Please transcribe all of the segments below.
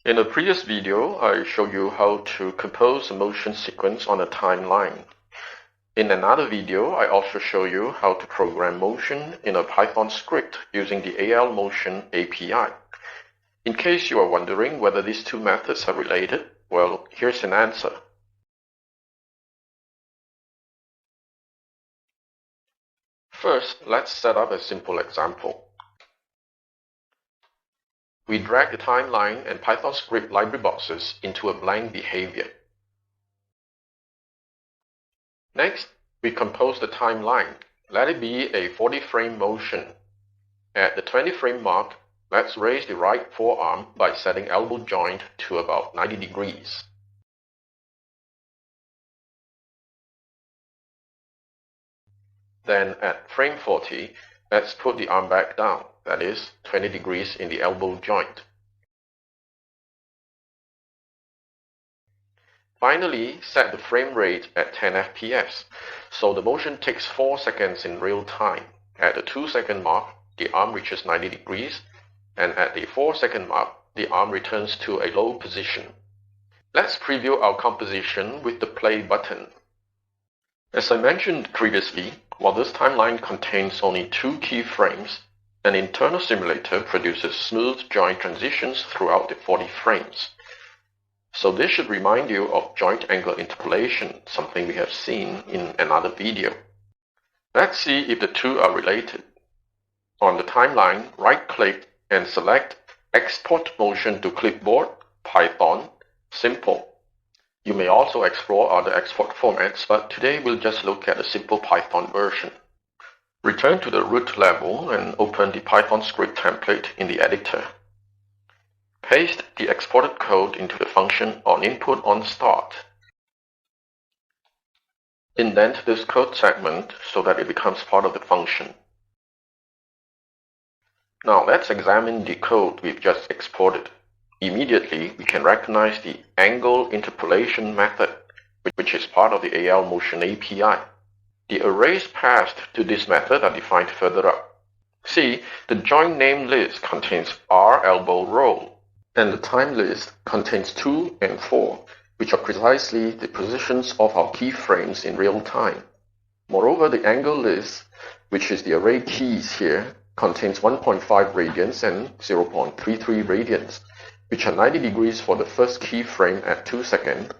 In a previous video, I showed you how to compose a motion sequence on a timeline. In another video, I also show you how to program motion in a Python script using the ALMotion API. In case you are wondering whether these two methods are related, well, here's an answer. First, let's set up a simple example. We drag the timeline and Python script library boxes into a blank behavior. Next, we compose the timeline. Let it be a 40-frame motion. At the 20-frame mark, let's raise the right forearm by setting elbow joint to about 90 degrees. Then at frame 40, let's put the arm back down, that is, 20 degrees in the elbow joint. Finally, set the frame rate at 10 FPS, so the motion takes 4 seconds in real time. At the 2-second mark, the arm reaches 90 degrees, and at the 4-second mark, the arm returns to a low position. Let's preview our composition with the play button. As I mentioned previously, while this timeline contains only 2 keyframes, an internal simulator produces smooth joint transitions throughout the 40 frames. So this should remind you of joint angle interpolation, something we have seen in another video. Let's see if the two are related. On the timeline, right-click and select Export Motion to Clipboard, Python, Simple. You may also explore other export formats, but today we'll just look at a simple Python version. Return to the root level and open the Python script template in the editor. Paste the exported code into the function onInput_onStart. Indent this code segment so that it becomes part of the function. Now let's examine the code we've just exported. Immediately, we can recognize the angle interpolation method, which is part of the ALMotion API. The arrays passed to this method are defined further up. See, the joint name list contains R elbow roll, and the time list contains 2 and 4, which are precisely the positions of our keyframes in real time. Moreover, the angle list, which is the array keys here, contains 1.5 radians and 0.33 radians, which are 90 degrees for the first keyframe at 2 seconds,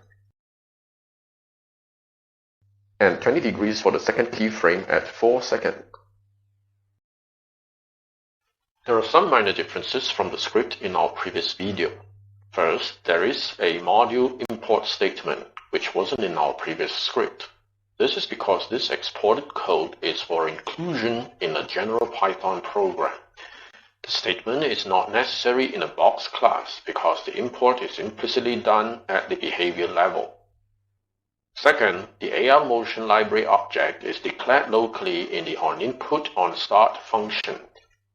and 20 degrees for the second keyframe at 4 seconds. There are some minor differences from the script in our previous video. First, there is a module import statement, which wasn't in our previous script. This is because this exported code is for inclusion in a general Python program. The statement is not necessary in a box class because the import is implicitly done at the behavior level. Second, the ALMotion library object is declared locally in the onInput_onStart function,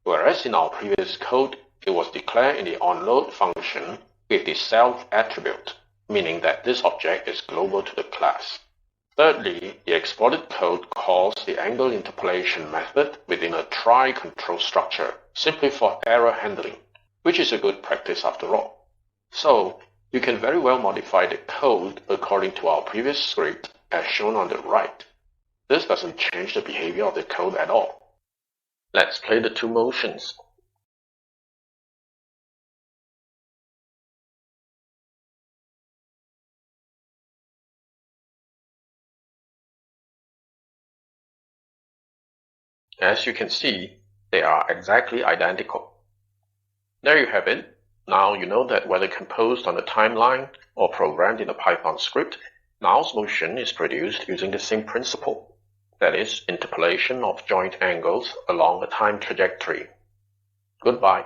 whereas in our previous code, it was declared in the onLoad function with the self attribute, meaning that this object is global to the class. Thirdly, the exported code calls the angle interpolation method within a try control structure, simply for error handling, which is a good practice after all. So, you can very well modify the code according to our previous script as shown on the right. This doesn't change the behavior of the code at all. Let's play the two motions. As you can see, they are exactly identical. There you have it. Now you know that whether composed on a timeline or programmed in a Python script, now's motion is produced using the same principle. That is, interpolation of joint angles along a time trajectory. Goodbye.